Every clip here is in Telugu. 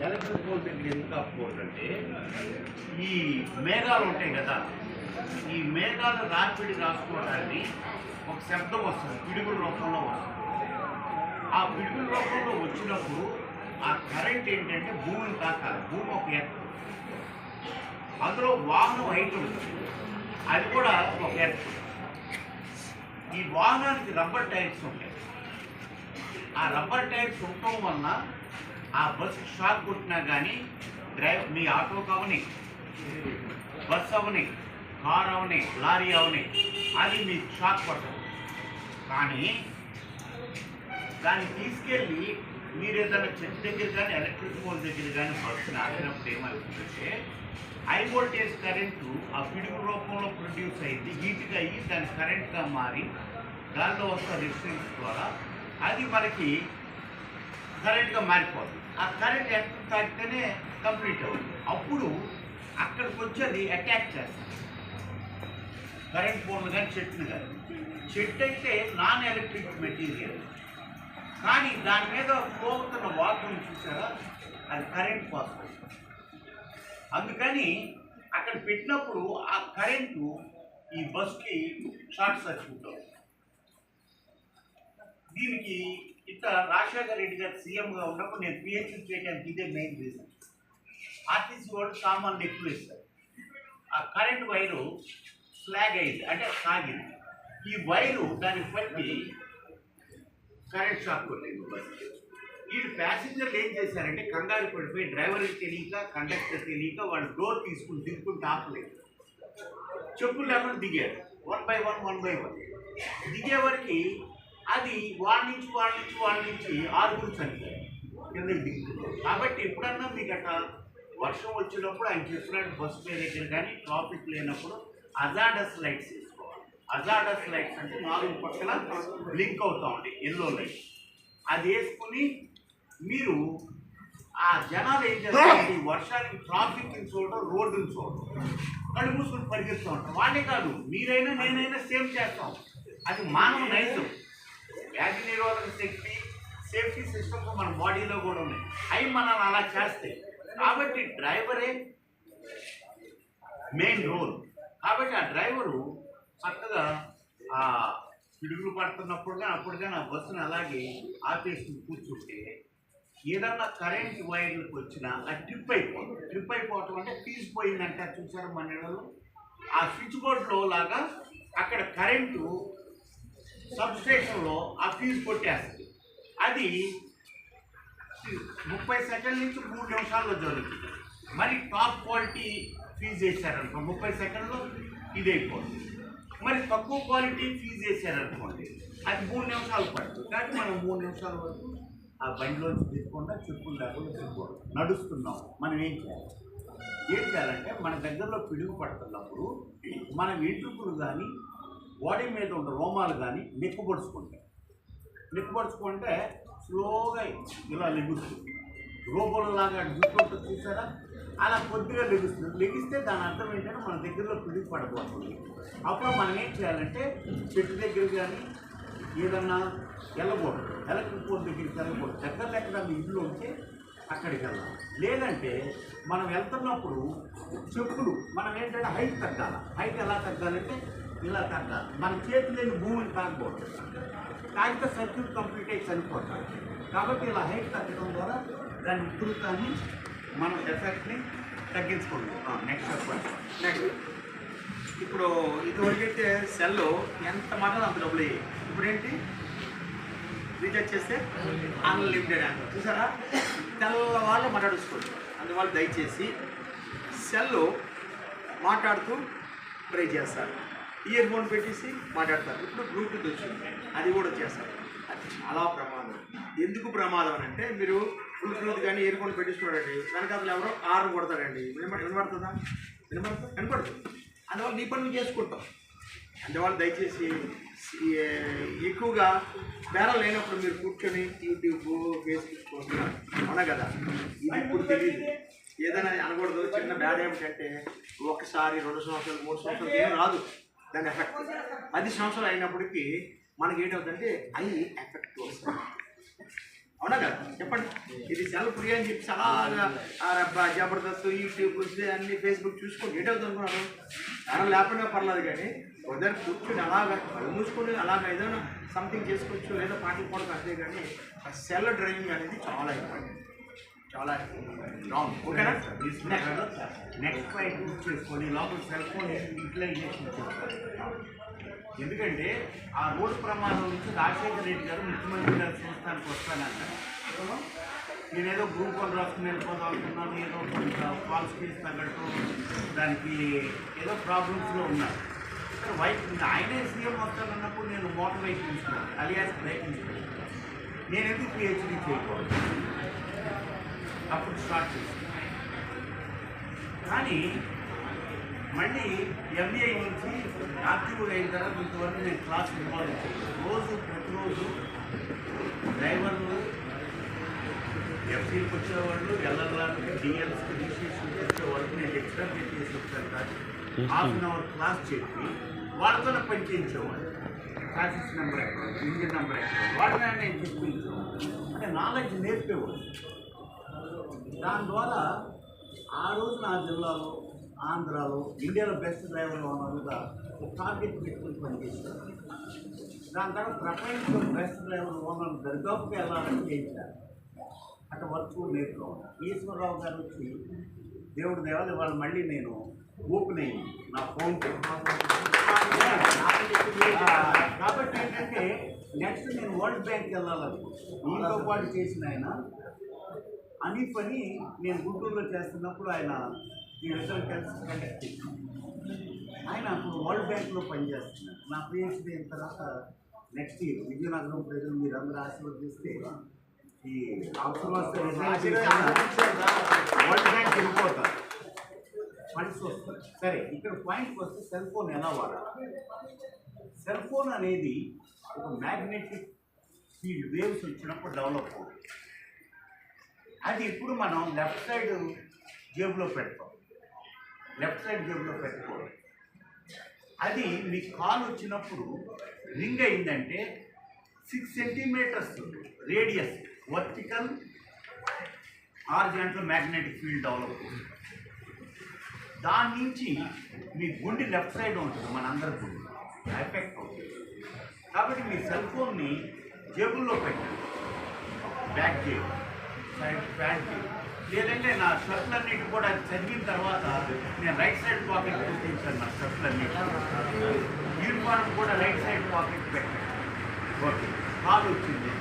ఎలక్ట్రిక్ పోల్ దగ్గర ఎందుకు ఆపుకోవద్దంటే ఈ మేఘాలు ఉంటాయి కదా, ఈ మేఘాలు రాపిడి రాసుకోవడాన్ని ఒక శబ్దం వస్తుంది, పిడుగుల రూపంలో వస్తుంది. ఆ పిడుగుల రూపంలో వచ్చినప్పుడు ఆ కరెంట్ ఏంటంటే భూమిని తాకాలి. భూమి ఒక ఎత్తు, అందులో వాహనం హైట్ ఉంటుంది, అది కూడా ఒక ఎత్తు. ఈ వాహనానికి రబ్బర్ టైర్స్ ఉంటాయి. ఆ రబ్బర్ టైర్స్ ఉండటం వలన ఆ బస్సు షాక్ కొట్టినా కానీ మీ ఆటో అవని, బస్సు అవని, కార్ అవని, లారీ అవని, అది మీకు షాక్ కొట్టదు. కానీ దాన్ని తీసుకెళ్ళి మీరు ఏదైనా చెట్టు దగ్గర కానీ ఎలక్ట్రిక్ పోల్ దగ్గర కానీ బస్సుని ఆడినప్పుడు ఏమవుతుందంటే హై వోల్టేజ్ కరెంటు ఆ పిడుగు రూపంలో ప్రొడ్యూస్ అయింది, హీట్గా అయ్యి దాని కరెంట్గా మారి దానిలో వస్తున్న రెసిస్టెన్స్ ద్వారా అది మనకి కరెంట్గా మారిపోతుంది. ఆ కరెంట్ ఎంత తాకితేనే కంప్లీట్ అవుతుంది. అప్పుడు అక్కడికి వచ్చి అది అటాక్ చేస్తుంది కరెంట్ పోల్ని కానీ చెట్టుని కానీ. చెట్టు అయితే నాన్ ఎలక్ట్రిక్ మెటీరియల్, కానీ దాని మీద పోతున్న వాటర్ చూసారా, అది కరెంట్ పోతుంది. అందుకని అక్కడ పెట్టినప్పుడు ఆ కరెంటు ఈ బస్కి షార్ట్ సర్క్యూట్ అవుతుంది. దీనికి ఇట్లా రాజశేఖర రెడ్డి గారు సీఎంగా ఉన్నప్పుడు నేను పిహెచ్డి చేయడానికి ఇదే మెయిన్ రీజన్. ఆర్టీసీ వాళ్ళు సామాన్లు ఎక్కువ ఇస్తారు. ఆ కరెంట్ వైరు స్లాగ్ అయింది, అంటే సాగింది. ఈ వైరు దానికి పట్టి కరెంట్ షాక్ కొట్టింది బస్సు. వీళ్ళు ప్యాసింజర్లు ఏం చేశారంటే కంగారు పడిపోయి డ్రైవర్కి తెలియక, కండక్టర్ తెలియక వాళ్ళు డోర్ తీసుకుని దిగుకుంటూ ఆపలేదు. చెప్పులు లేకుండా దిగారు, 1 by 1 దిగే వరకు అది వాళ్ళ నుంచి 6 చనిపోయారు కిందకి దిగుతుంది. కాబట్టి ఎప్పుడన్నా మీకు అట్లా వర్షం వచ్చినప్పుడు ఆయన చెప్పినట్టు బస్సు పే దగ్గర కానీ ట్రాఫిక్ లేనప్పుడు అజార్డస్ లైట్స్ వేసుకోవాలి. అజార్డస్ లైట్స్ అంటే 4 పక్కల బ్లింక్ అవుతూ ఉంటాయి, ఎల్లో లైట్. అది వేసుకుని మీరు ఆ జనాలు ఏం చేస్తారు, ఈ వర్షానికి ట్రాఫిక్ని చూడడం, రోడ్డుని చూడడం, కళ్ళు మూసుకొని పరిగెత్తూ ఉంటాం. వాళ్ళే కాదు, మీరైనా నేనైనా సేమ్ చేస్తాం. అది మానవ నైజం. వ్యాధి నిరోధక శక్తి, సేఫ్టీ సిస్టమ్స్ మన బాడీలో కూడా ఉన్నాయి. అవి మనల్ని అలా చేస్తాయి. కాబట్టి డ్రైవరే మెయిన్ రోల్. కాబట్టి ఆ డ్రైవరు చక్కగా ఆ పిడుగులు పడుతున్నప్పుడు కానీ అప్పుడు కానీ ఆ బస్సును అలాగే ఆపేసుకుని కూర్చుంటే ఏదన్నా కరెంట్ వైర్లకు వచ్చినా అది ట్రిప్ అయిపోవటం అంటే ఫీజు పోయిందంటే చూసారు మన ఇళ్ళలో ఆ స్విచ్ బోర్డులో లాగా అక్కడ కరెంటు సబ్స్టేషన్లో ఆ ఫీజు కొట్టేస్తుంది. అది 30 సెకండ్ల నుంచి 3 నిమిషాల్లో జరుగుతుంది. మరి టాప్ క్వాలిటీ ఫీజు వేసారనుకో 30 సెకండ్లో ఇది అయిపోతుంది. మరి తక్కువ క్వాలిటీ ఫీజు వేసారనుకోండి అది 3 నిమిషాలు పడుతుంది. కానీ మనం 3 నిమిషాల వరకు ఆ బండిలోంచి తీసుకోకుండా చెప్పులు లేకుండా తిరుగుకోవడం నడుస్తున్నాం. మనం ఏం చేయాలంటే మన దగ్గరలో పిడుగు పడుతున్నప్పుడు మన వెంట్రుకలు కానీ బాడీ మీద ఉన్న రోమాలు కానీ నెక్కుపడుచుకుంటే స్లోగా ఇలా లెగుస్తుంది. రోబోలలాగా జుట్టు చూసారా, అలా కొద్దిగా లెగిస్తే దాని అర్థం ఏంటంటే మన దగ్గరలో పిడుగు పడబోతుంది. అప్పుడు మనం ఏం చేయాలంటే చెట్టు దగ్గర కానీ ఏదన్నా వెళ్ళకూడదు, ఎలక్ట్రిక్ పోల్ దగ్గరికి వెళ్ళకూడదు. దగ్గర మీ ఇల్లు ఉంటే అక్కడికి వెళ్ళాలి. లేదంటే మనం వెళ్తున్నప్పుడు చెప్పులు మనం ఏంటంటే హైట్ తగ్గాలి. హైట్ ఎలా తగ్గాలంటే ఇలా తగ్గాలి. మన చేతులేని భూమిని తాగకూడదు, తాగితే సర్క్యూట్ కంప్లీట్ అయ్యి చనిపోతాం. కాబట్టి ఇలా హైట్ తగ్గడం ద్వారా దాని ఉధృతాన్ని మనం ఎఫెక్ట్ని తగ్గించుకుంటాం. నెక్స్ట్ ఇప్పుడు ఇదివరకైతే సెల్ ఎంత మాత్రం అంత డబ్బులు అయ్యాయి. ఇప్పుడు ఏంటి, రీఛార్జ్ చేస్తే అన్లిమిటెడ్ అంట. చూసారా, తెల్లవాళ్ళు మాట్లాడుకోండి. అందువల్ల దయచేసి సెల్ మాట్లాడుతూ ట్రై చేస్తారు. ఇయర్ ఫోన్ పెట్టేసి మాట్లాడతారు. ఇప్పుడు బ్లూటూత్ వచ్చింది, అది కూడా చేస్తారు. అది చాలా ప్రమాదం. ఎందుకు ప్రమాదం అని అంటే మీరు బ్లూటూత్ కానీ ఇయర్ ఫోన్ పెట్టించుకోండి, దానికి అసలు ఎవరో ఆరు కొడతారండి. వినపడుతుందా? వినపడుతుంది. అందువల్ల నీ పని నువ్వు చేసుకుంటాం. అందువల్ల దయచేసి ఎక్కువగా బేరం లేనప్పుడు మీరు కూర్చొని యూట్యూబ్, ఫేస్బుక్ చూస్తున్నారు అవునా కదా. ఇది ఇప్పుడు తెలియదు, ఏదైనా అనకూడదు. చిన్న బ్యాడ్ ఏమిటంటే 1 సంవత్సరం 2 సంవత్సరాలు 3 సంవత్సరాలు ఏం రాదు దాని ఎఫెక్ట్. 10 సంవత్సరాలు అయినప్పటికీ మనకి ఏంటవుతుందంటే ఐ ఎఫెక్ట్ వస్తుంది. అవునా కదా చెప్పండి. ఇది సెల్ఫ్ ఫ్రీ అని చెప్పి అలాగా జబర్దస్త్ యూట్యూబ్ అన్ని ఫేస్బుక్ చూసుకొని ఏట్ అవుతుంది అనుకున్నారు. జ్ఞానం లేకపోయినా పర్లేదు కానీ ఉదయం కూర్చొని అలాగా కళ్ళు మూసుకొని అలాగ ఏదైనా సంథింగ్ చేసుకోవచ్చు, లేదా పాటలు పాడక అంతే. కానీ ఆ సెల్ డ్రైవింగ్ అనేది చాలా ఇంపార్టెంట్, చాలా రాంగ్. ఓకేనా? నెక్స్ట్ పాయింట్ యూజ్ చేసుకొని లోపల సెల్ ఫోన్ యూటిలైజేషన్ చేస్తారు. ఎందుకంటే ఆ రోడ్డు ప్రమాదం నుంచి రాజశేఖర రెడ్డి గారు ముఖ్యమంత్రి గారి సంస్థానికి వస్తానంటారు. నేనేదో గ్రూప్ 1 రాసుకుని వెళ్ళిపోదాం అనుకున్నాను, ఏదో కొంత ఫాల్స్ కేసు తగ్గట్టు దానికి ఏదో ప్రాబ్లమ్స్లో ఉన్నారు. ఆయనే సీఎం వస్తానన్నప్పుడు నేను motor vehicle inspector alias brake inspector, నేను ఎందుకు పిహెచ్డీ చేయకూడదు, అప్పుడు స్టార్ట్ చేశాను. కానీ మళ్ళీ ఎంబీఐ నుంచి యాక్టివ్గా అయిన తర్వాత ఇంతవరకు నేను క్లాస్ ఇన్వాల్వ్ చేయలేదు. ప్రతిరోజు డ్రైవర్లు ఎఫ్సీలకు వచ్చేవాళ్ళు, ఎల్ఎల్ఆర్కి, డిఎల్స్కి రిజిస్ట్రేషన్కి వచ్చేవాళ్ళకి నేను ఎక్స్ట్రా పే చేసి వచ్చాను. కానీ ½ అవర్ క్లాస్ చెప్పి వాళ్ళతోనే పనిచేయించేవాళ్ళు. ట్రాఫిక్ నెంబర్ ఎక్కడ, ఇంజిన్ నెంబర్ ఎక్కడ, వాటిని నేను చెప్పించేవాళ్ళు. అంటే నాలెడ్జ్ నేర్పేవాళ్ళు. దాని ద్వారా ఆ రోజు నా జిల్లాలో, ఆంధ్రాలో ఇండియాలో బెస్ట్ డ్రైవర్లు ఉన్నట్టుగా ఒక టార్గెట్ పెట్టుకుని పనిచేశారు. దాని తర్వాత ప్రపంచంలో బెస్ట్ డ్రైవర్ ఓనర్ దర్గాపుకి వెళ్ళాలని చేయించారు. అట్లా వర్క్ నేర్చుకోవాలి. ఈశ్వరరావు గారు వచ్చి దేవుడి దేవాలి వాళ్ళు మళ్ళీ నేను ఓపెన్ అయ్యింది నా ఫోన్. కాబట్టి ఏంటంటే నెక్స్ట్ నేను వరల్డ్ బ్యాంక్కి వెళ్ళాలనుకుంటున్నాను. దీంతో పాటు చేసిన ఆయన అనీఫ్ అని నేను గుంటూరులో చేస్తున్నప్పుడు ఆయన ఈ రిజల్ట్ కండక్ట్ చేశాను. ఆయన అప్పుడు వరల్డ్ బ్యాంక్లో పనిచేస్తున్నారు. నా పిహెచ్డీ అయిన తర్వాత నెక్స్ట్ ఇయర్ విజయనగరం ప్రజలు మీరందరూ ఆశీర్వదిస్తే ఈ అవసరం వస్తే వరల్డ్ బ్యాంక్ వెళ్ళిపోతారు, ఫండ్స్ వస్తారు. సరే, ఇక్కడ పాయింట్కి వస్తే సెల్ ఫోన్ ఎలా వాడాలి? సెల్ ఫోన్ అనేది ఒక మ్యాగ్నెటిక్ ఫీల్డ్ వేవ్స్ వచ్చినప్పుడు డెవలప్ అవుతుంది. అది ఇప్పుడు మనం లెఫ్ట్ సైడ్ జేబులో పెడతాం, లెఫ్ట్ సైడ్ జేబులో పెట్టుకోవాలి. అది మీ కాల్ వచ్చినప్పుడు రింగ్ అయిందంటే 6 centimetres radius vertical horizontal magnetic field develop అవుతుంది. దాని నుంచి మీ గుండె లెఫ్ట్ సైడ్ ఉంటుంది, మనందరి గుండె ఎఫెక్ట్ అవుతుంది. కాబట్టి మీ సెల్ ఫోన్ని జేబుల్లో పెట్టండి, బ్యాక్ జేబు, సైడ్ ప్యాంట్, లేదంటే నా షర్ట్లన్నిటి కూడా చదివిన తర్వాత నేను రైట్ సైడ్ పాకెట్ పెట్టించాను. నా షర్ట్లన్నిటి యూనిఫార్మ్ కూడా రైట్ సైడ్ పాకెట్ పెట్టాను. ఓకే, కాల్ వచ్చింది,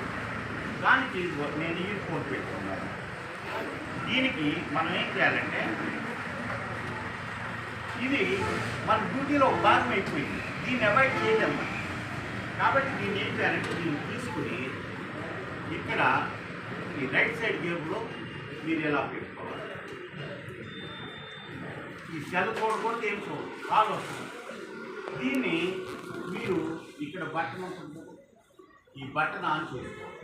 దానికి నేను ఇయర్ ఫోన్ పెట్టుకున్నాను. దీనికి మనం ఏం చేయాలంటే ఇది మన డ్యూటీలో ఒక భాగం అయిపోయింది, దీన్ని అవాయిడ్ చేయలేం. కాబట్టి దీన్ని ఏం చేయాలంటే దీన్ని తీసుకుని ఇక్కడ ఈ రైట్ సైడ్ జేబులో మీరు ఎలా పెట్టుకోవాలి. ఈ సెల్ చూడకూడదు, ఏం చూడదు, కాల్ వస్తుంది. దీన్ని మీరు ఇక్కడ బటన్ ఉంటుంది, ఈ బటన్ ఆన్ చేసుకోవాలి.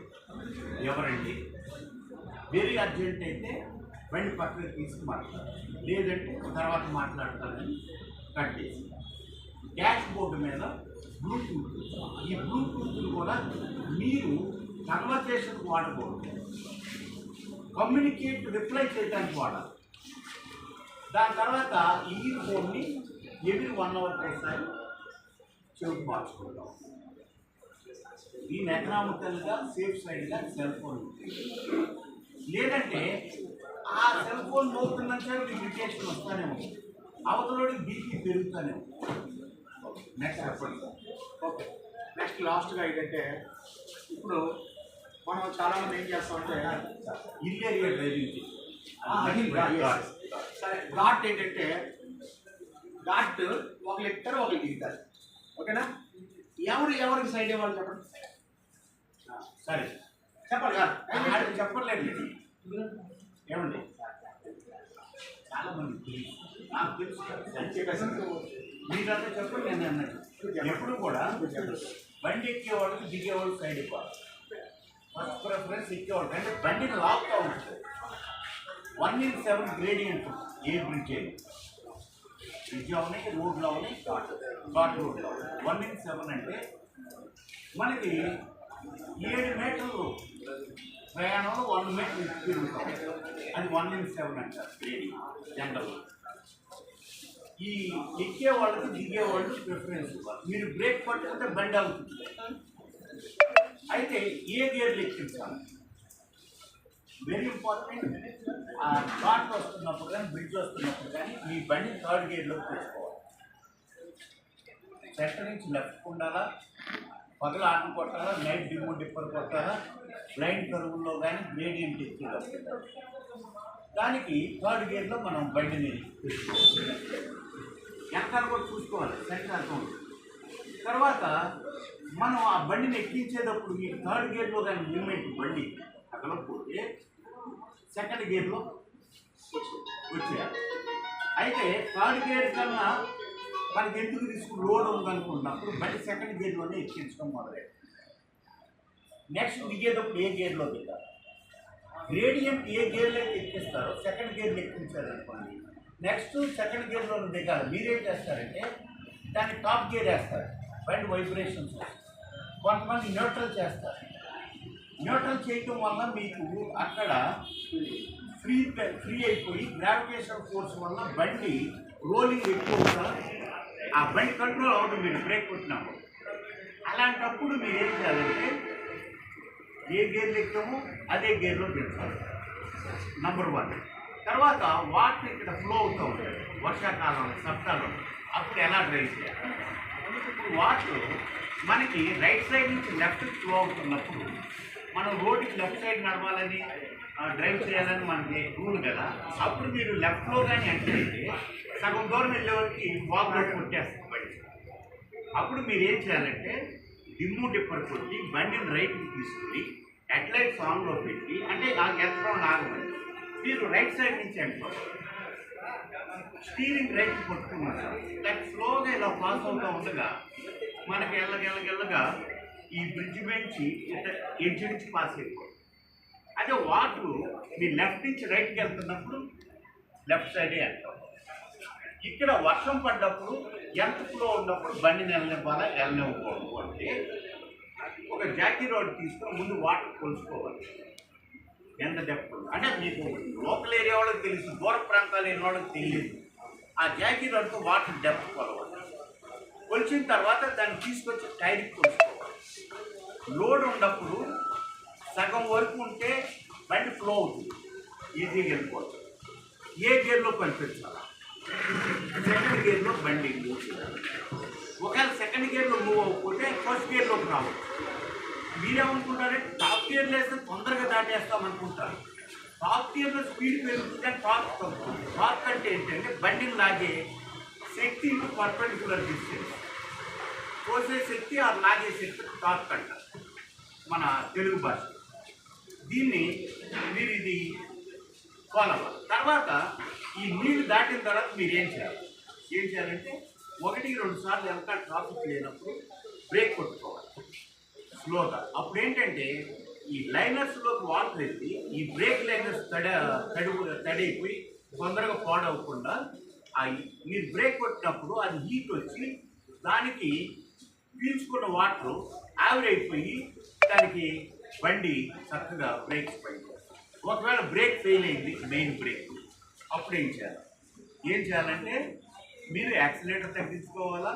ఎవరండి వెరీ అర్జెంట్ అయితే బండి పక్కన తీసుకు మాట్లాడాలి, లేదంటే తర్వాత మాట్లాడతానని కట్ చేసి డాష్ బోర్డు మీద బ్లూటూత్, ఈ బ్లూటూత్ కూడా మీరు కన్వర్జేషన్ వాడకూడదు, కమ్యూనికేట్ రిప్లై చేయడానికి వాడాలి. దాని తర్వాత ఈ ఫోన్ని ఎవ్రీ 1 అవర్కి ఒకసారి చెవికి మార్చుకుంటాం. దీని ఎకనామికల్గా సేఫ్ సైడ్గా సెల్ ఫోన్. లేదంటే ఆ సెల్ ఫోన్ మోగుతున్నంత మీకు ఇరిటేషన్ వస్తూనే ఉంది, అవతలోకి బీపీ పెరుగుతూనే ఉంది. నెక్స్ట్ చెప్పండి. ఓకే, నెక్స్ట్ లాస్ట్గా ఏంటంటే ఇప్పుడు మనం చాలామంది ఏం చేస్తామంటే ఇల్లు ఏరియా డ్రైవింగ్ సరే, ఘాట్ ఏంటంటే ఘాట్ ఒకరు ఎక్కుతారు ఒకరు దిగుతారు. ఓకేనా? ఎవరికి సైడ్ ఇవ్వాలి చెప్పండి. సరే చెప్పాలి కదా, చెప్పలేదు ఏమండి, చాలా మంది నాకు తెలుసు మీరంతా చెప్పండి. నేను అన్నట్టు ఎప్పుడు కూడా బండి ఎక్కేవాళ్ళకి దిగేవాళ్ళు సైడ్ ఇవ్వాలి. ఫస్ట్ ప్రిఫరెన్స్ ఎక్కేవాళ్ళు, అంటే బండిని లాగుతూ ఉంటుంది. 1/7 గ్రేడియంట్ ఏ బ్రిడ్జ్ అయ్యి బ్రిడ్జ్ అవునాయి, రోడ్లు అవునాయి, ఘాట్ రోడ్లు అవునాయి. 1/7 అంటే మనకి 7 మీటర్లు ప్రయాణంలో 1 మినిట్ తిరుగుతాం. అది 1:07 అంటారు జనరల్. ఈ ఎక్కే వాళ్ళకి దిగే వాళ్ళు ప్రిఫరెన్స్ ఇవ్వాలి. మీరు బ్రేక్ పట్టుకుంటే బండి అవుతుంది. అయితే ఏ గేర్లు ఎక్కించాలి వెరీ ఇంపార్టెంట్. ఆ ఘాట్ వస్తున్నప్పుడు కానీ బ్రిడ్జ్ వస్తున్నప్పుడు కానీ మీ బండి 3rd గేర్లోకి తెచ్చుకోవాలి. సెంటర్ నుంచి లెఫ్ట్ ఉండాలా, పగల ఆటం కొట్టాలా, నైట్ డిమో డిప్పర్ కొట్టాలా, బ్లైండ్ కరువుల్లో కానీ గ్రేడియంట్ ఎక్కేటప్పుడు దానికి 3rd గేర్లో మనం బండిని తెచ్చుకోవాలి. వెనకాల కూడా చూసుకోవాలి, సెంటర్ అర్థం. తర్వాత మనం ఆ బండిని ఎక్కించేటప్పుడు ఈ 3rd గేర్లో కానీ మూమెంట్ బండి తగలకపోతే 2nd గేర్లో వచ్చేయాలి. అయితే 3rd గేర్ కన్నా మనకి ఎందుకు రిస్క్ లోడ్ ఉందనుకున్నప్పుడు బండి 2nd గేర్లోనే ఎక్కించడం మొదలైంది. నెక్స్ట్ దిగేటప్పుడు ఏ గేర్లో దిగాలి, గ్రేడియంట్ ఏ గేర్లో ఎక్కిస్తారో 2nd గేర్లో ఎక్కించారనుకోండి, నెక్స్ట్ 2nd గేర్లో దిగాలి. మీరేం చేస్తారంటే దాన్ని టాప్ గేర్ వేస్తారు, బండి వైబ్రేషన్స్. కొంతమంది న్యూట్రల్ చేస్తారు. న్యూట్రల్ చేయటం వల్ల మీకు అక్కడ ఫ్రీ అయిపోయి గ్రావిటేషన్ ఫోర్స్ వల్ల బండి రోలింగ్ ఎక్కువ, ఆ బండి కంట్రోల్ అవుతుంది మీరు బ్రేక్ కొట్టినప్పుడు. అలాంటప్పుడు మీరు ఏం చేయాలంటే ఏ గేర్లు ఎక్కామో అదే గేర్లో పెంచాలి, నంబర్ 1. తర్వాత వాటర్ ఇక్కడ ఫ్లో అవుతూ ఉంటుంది వర్షాకాలంలో, సప్తాహంలో. అప్పుడు ఎలా డ్రైవ్ చేయాలి? ఇప్పుడు వాటర్ మనకి రైట్ సైడ్ నుంచి లెఫ్ట్ ఫ్లో అవుతున్నప్పుడు మనం రోడ్డుకి లెఫ్ట్ సైడ్ నడవాలని డ్రైవ్ చేయాలని మనకి రూల్ కదా. అప్పుడు మీరు లెఫ్ట్లో కానీ ఎంటర్ అయితే సగం దూరం వెళ్ళే వరకు వాక్ కొట్టేస్తాం బండి. అప్పుడు మీరు ఏం చేయాలంటే డిమ్ము డిప్పర్ కొట్టి బండిని రైట్కి తీసుకుని హెడ్లైట్ సాంగ్లో పెట్టి, అంటే ఆ ఎత్తడం లాగమని మీరు రైట్ సైడ్ నుంచి ఎంటర్ స్టీరింగ్ రైట్ కొట్టుకున్నారు. లైక్ స్లోగా ఇలా పాస్ అవుతూ ఉండగా మనకి ఎల్లగా ఈ బ్రిడ్జ్ నుంచి ఎడ్జ్ నుంచి పాస్ అయిపోతుంది. అదే వాటర్ మీ లెఫ్ట్ నుంచి రైట్కి వెళ్తున్నప్పుడు లెఫ్ట్ సైడే వెళ్తాం. ఇక్కడ వర్షం పడ్డప్పుడు ఎంత ఫ్లో ఉన్నప్పుడు బండిని వెళ్ళనివ్వాలా, వెళ్ళనివ్వకూడదు అంటే ఒక జాకీ రోడ్ తీసుకొని ముందు వాటర్ కొలుసుకోవాలి. ఎంత డెప్త్ అంటే మీకు లోకల్ ఏరియా వాళ్ళకి తెలుసు, దూర ప్రాంతాలు ఏరియా వాళ్ళకి తెలియదు. ఆ జాకీ రోడ్తో వాటర్ డెప్త్ కొలవాలి. కొలిచిన తర్వాత దాన్ని తీసుకొచ్చి టైర్కి కొలుసుకోవాలి. లోడ్ ఉన్నప్పుడు సగం వరకు ఉంటే బండి ఫ్లో అవుతుంది, ఈజీగా వెళ్ళిపోతుంది. ఏ గేర్లో కనిపించాలి? 2nd గేర్లో బండి మూవ్ చేయాలి. ఒకవేళ 2nd గేర్లో మూవ్ అవ్వకపోతే 1st గేర్లోకి రావచ్చు. మీరేమనుకుంటారంటే టాప్ గేర్లో వేస్తే తొందరగా దాటేస్తామనుకుంటారు. టాప్ గేర్లో స్పీడ్ పెరుగుతుంటే టాప్ తగ్గుతుంది. టాప్ అంటే ఏంటంటే బండిని లాగే శక్తి ఇంటూ పర్పెండిక్యులర్ డిస్టెన్స్. కోసే శక్తి ఆ లాగే శక్తి టాప్ అంటారు మన తెలుగు భాష. దీన్ని మీరు ఇది ఫాలో అవ్వాలి. తర్వాత ఈ నీళ్ళు దాటిన తర్వాత మీరు ఏం చేయాలంటే 1-2 సార్లు వెనక ట్రాఫిక్ లేనప్పుడు బ్రేక్ కొట్టుకోవాలి స్లోగా. అప్పుడు ఏంటంటే ఈ లైనర్స్లోకి వాటర్ వెళ్ళి ఈ బ్రేక్ లైనర్స్ తడైపోయి తొందరగా పాడవకుండా మీరు బ్రేక్ కొట్టినప్పుడు అది హీట్ వచ్చి దానికి పీల్చుకున్న వాటర్ ఆవిరైపోయి దానికి బండి చక్కగా బ్రేక్స్ పైకి. ఒకవేళ బ్రేక్ ఫెయిల్ అయింది, మెయిన్ బ్రేక్, అప్పుడు ఏం చేయాలంటే మీరు యాక్సిలేటర్ తగ్గించుకోవాలా,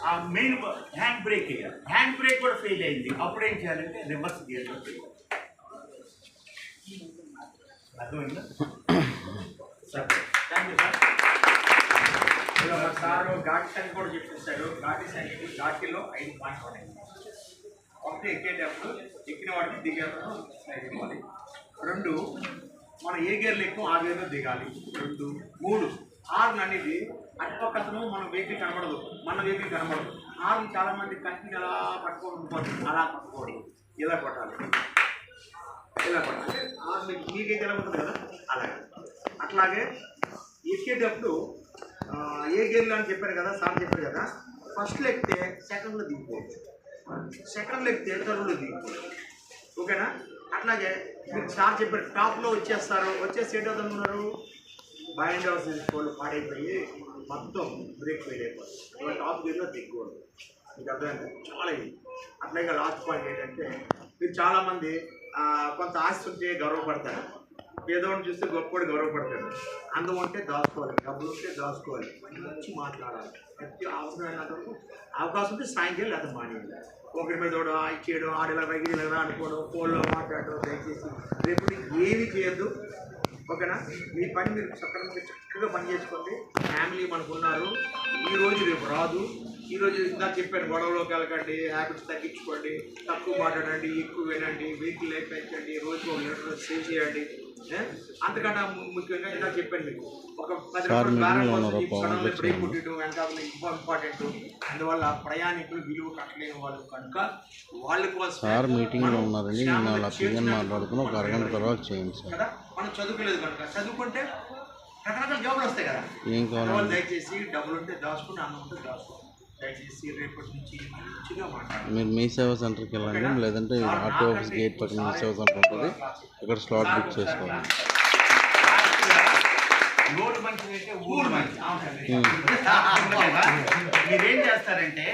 ఆ మెయిన్ హ్యాండ్ బ్రేక్ వేయాలి. హ్యాండ్ బ్రేక్ కూడా ఫెయిల్ అయింది, అప్పుడు ఏం చేయాలంటే రివర్స్ గేర్లో చేయాలి. అర్థమైందా సార్? Thank you sir. ఇలా సార్ ఘాటి సంఖ్య కూడా చెప్పేశాడు. ఘాటిలో 5 పాయింట్లు ఉన్నాయి. ఒకటి ఎక్కేటప్పుడు ఎక్కిన వాటికి దిగేటప్పుడు సైడ్ ఇవ్వాలి. 2 మనం ఏ గేర్లు ఎక్కువ ఆ గేర్లో దిగాలి. 2, 3 హార్న్ అనేది అటుపక్కను మన వెహికల్ కనబడదు, మన వెహికల్ కనబడదు. హార్న్ చాలా మంది కంటిని అలా పట్టుకోవడం, అలా పట్టుకోవడం, ఇలా కొట్టాలి, ఇలా కొట్టాలి. హార్న్ మీకైతే ఎలా ఉంటుంది కదా అలాగే. అట్లాగే ఎక్కేటప్పుడు ఏ గేర్లో అని చెప్పారు కదా సార్, చెప్పారు కదా, ఫస్ట్లో ఎక్కితే 2nd దిగిపోవచ్చు, 2nd ఎక్కితే 3rd దిగిపోవచ్చు. ఓకేనా? అట్లాగే మీకు సార్ చెప్పారు టాప్లో వచ్చేస్తారు, వచ్చేసి ఏంటి అవుతున్నారు, బైండ్ హౌస్ తీసుకోవాలి, పాడైపోయి మొత్తం బ్రేక్ ఫెయిల్ అయిపోతుంది. ఇవాళ టాప్ గేర్లో దిగకూడదు. మీకు అర్థమైంది చాలా ఇది. అట్లాగే లాస్ట్ పాయింట్ ఏంటంటే మీరు చాలామంది కొంత ఆస్తి ఉంటే గౌరవపడతారు, పేదవాడిని చూస్తే గొప్పవాడు గౌరవపడతాడు. అందం ఉంటే దాచుకోవాలి, డబ్బులు ఉంటే దాచుకోవాలి, మంచి మాట్లాడాలి. ప్రతి అవసరమైన అవకాశం ఉంటే సాయంత్రం లేదా మానేయాలి. ఒకరి మీద చేయడం, ఆడేలా ఇలా అనుకోవడం, ఫోన్లో మాట్లాడడం దయచేసి రేపు నీకు ఏమీ చేయొద్దు. ఓకేనా? మీ పని మీరు చక్కగా పని చేసుకోండి. ఫ్యామిలీ మనకు ఉన్నారు, ఈరోజు రేపు రాదు. ఈరోజు ఇందాక చెప్పాను, గొడవలోకి వెళ్ళకండి, హ్యాబిట్స్ తగ్గించుకోండి, తక్కువ మాట్లాడండి, ఎక్కువ వినండి, వెహికల్ లైఫ్ పెంచండి, రోజుకు 1 లీటర్ సేవ్ చేయండి. అంతకన్నా ముఖ్యంగా ఇందాక చెప్పాను మీకు, ఒక 10 రూపాయలు బ్రేక్ కుట్టడం వెనకాల ఇంపార్టెంట్. అందువల్ల ప్రయాణికులు విలువ కట్టలేని వాళ్ళు కనుక వాళ్ళ కోసం మీటింగ్లో ఉన్నారండి. నేను అలా పిఎన్ మాట్లాడుతున్నా, ఒక అరగంట తర్వాత చేయండి సార్. కదా, మనం చదువుకోలేదు కనుక, చదువుకుంటే రకరకాల జాబులు వస్తాయి కదా. ఏం కావాలి? దయచేసి డబ్బులు ఉంటే దాచుకుని, అన్నం ఉంటే దాచుకోండి. దయచేసి రేపటి నుంచి మంచిగా మాట్లాడాలి. మీరు మీ సేవా సెంటర్కి వెళ్ళండి, లేదంటే ఆర్టీ ఆఫీస్ గేట్ పక్కన మీ సేవా సెంటర్ ఉంటుంది, ఇక్కడ స్లాట్ బుక్ చేసుకోవాలి. రోడ్డు మంచిదైతే ఊరు మంచి. మీరేం చేస్తారంటే,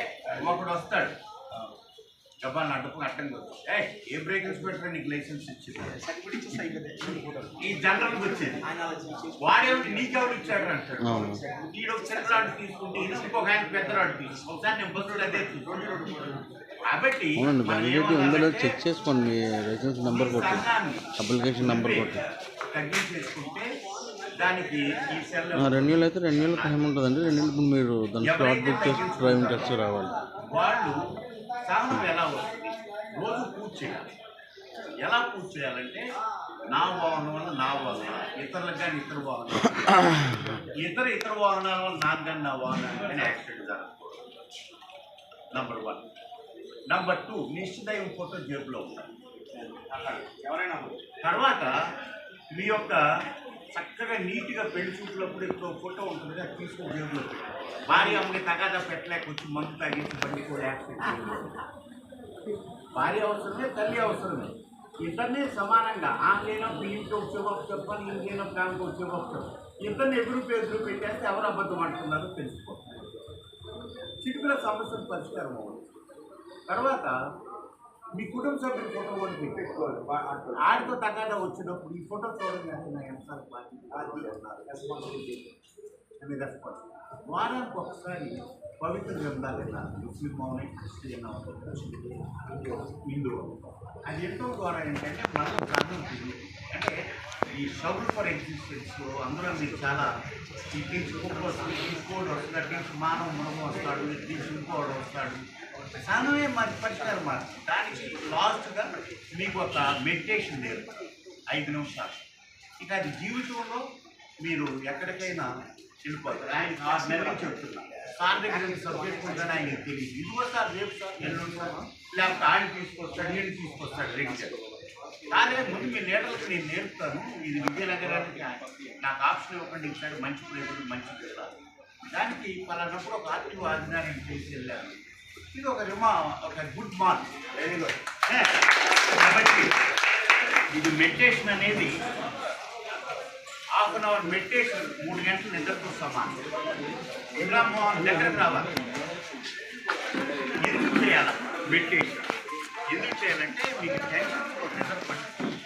ఒకడు వస్తాడు డబ్బాలు అడ్డపు అట్టంగా ఏ బ్రేకింగ్స్ పెట్టరా నీకు లైసెన్స్ ఇచ్చింది, ఈ జనరల్కి వచ్చేది వాడేమిటి నీకెవరు ఇచ్చాడు అంటాడు. ఈడు ఒక చిన్న రాడు తీసుకుంటే ఇంకొక ఆయన పెద్ద రాడు తీసుకుంటే ఒకసారి నేను బస్సులు అదే కాబట్టి చెక్ చేసుకోండి. మీ లైసెన్స్ నెంబర్ కొట్టి, అప్లికేషన్ నెంబర్ కొట్టి తగ్గించేసుకుంటే దానికి ఈ సెల్ రెన్యూల్ అయితే రెన్యూల్ టైం ఉంటుందండి. రెన్యూల్ మీరు దాన్ని స్లాట్ బుక్ చేసి డ్రైవింగ్ టెస్ట్ రావాలి. వాళ్ళు సహనం ఎలా వస్తుంది, రోజు పూజ చేయాలి. ఎలా పూజ చేయాలంటే, నా వాహనం వల్ల నా వాహనం, ఇతరులకు కానీ ఇతర వాహనాలు, ఇతర వాహనాల వల్ల నాకు కానీ నా వాహనానికి కానీ యాక్సిడెంట్ జరగకూడదు. నంబర్ 1. నంబర్ 2, నిశ్చిదైవం ఫోటో జేబులో ఉంటాయి. ఎవరైనా తర్వాత మీ యొక్క చక్కగా నీట్గా పెళ్లి చూపులప్పుడు ఎక్కువ ఫోటో ఉంటుంది, అది తీసుకుని జేబులో భార్య అమ్మని తగాదా పెట్టలేక వచ్చి మందు తగ్గించి బండి కూడా యాక్సిడెంట్. భార్య అవసరమే, తల్లి అవసరమే, ఇద్దరిని సమానంగా లేనప్పుడు ఇంట్లో వచ్చేవాపు చెప్పాలి, ఇంకేనప్పుడు దానికి వచ్చేవాపు చెప్పాలి. ఇద్దరిని ఎదురు పెట్టేస్తే ఎవరు అబద్ధం అంటున్నారో తెలుసుకోవాలి. చిటికల సమస్యలు పరిష్కారం అవ్వాలి. తర్వాత మీ కుటుంబ సభ్యుల ఫోటో కూడా పెట్టుకోవాలి. ఆడితో తగాదా వచ్చినప్పుడు ఈ ఫోటో చూడండి, ఎంతసార్లు వారానికి ఒకసారి పవిత్ర గ్రంథాలు వినాలి. ముస్లిం మౌనం, క్రిస్టియన్ హిందూ. అది ఎంతో ద్వారా ఏంటంటే మనం ప్రాణం తిరిగి అంటే ఈ షబుల్ ఫర్ ఎగ్జిస్టెన్స్ అందులో మీరు చాలా ఈ తీసుకోడు వస్తాడు, తీసు మానవ మనము వస్తాడు, తీసు ఇంకోడు వస్తాడు, సానమే మరి పరిష్కారం మాట. దానికి లాస్ట్గా మీకు ఒక మెడిటేషన్ లేదు 5 నిమిషాలు. ఇక అది జీవితంలో మీరు ఎక్కడికైనా వెళ్ళిపోతారు. ఆయన 6 నెలలు చెప్తున్నా సార్ దగ్గర సబ్జెక్ట్ ఉందని ఆయనకి తెలియదు. ఇదిగో సార్ రేపు సార్ ఎల్లుండి సార్, లేకపోతే ఆయన తీసుకొస్తాడు, నేను తీసుకొస్తాడు రెగ్యులర్. కానీ ముందు మీ లీడర్లకు నేను నేర్పుతాను, ఇది విజయనగరానికి నాకు ఆప్షన్ ఇవ్వకుండా ఇచ్చాడు, మంచి ప్లేసులు మంచి వెళ్ళాలి. దానికి పలానప్పుడు ఒక ఆర్టీఓ ఆజ్ఞానం చేసి వెళ్ళాను. ఇది ఒక గుడ్ మార్క్, వెరీ గుడ్. కాబట్టి ఇది మెడిటేషన్ అనేది ½ అవర్ మెడిటేషన్ 3 గంటలు నిద్రతో సమానం. ఇంద్రామోహన్ దగ్గరకు రావాలి. ఎందుకు చేయాలి మెడిటేషన్? ఎందుకు చేయాలంటే మీకు టెన్షన్ నిద్ర పడుతుంది.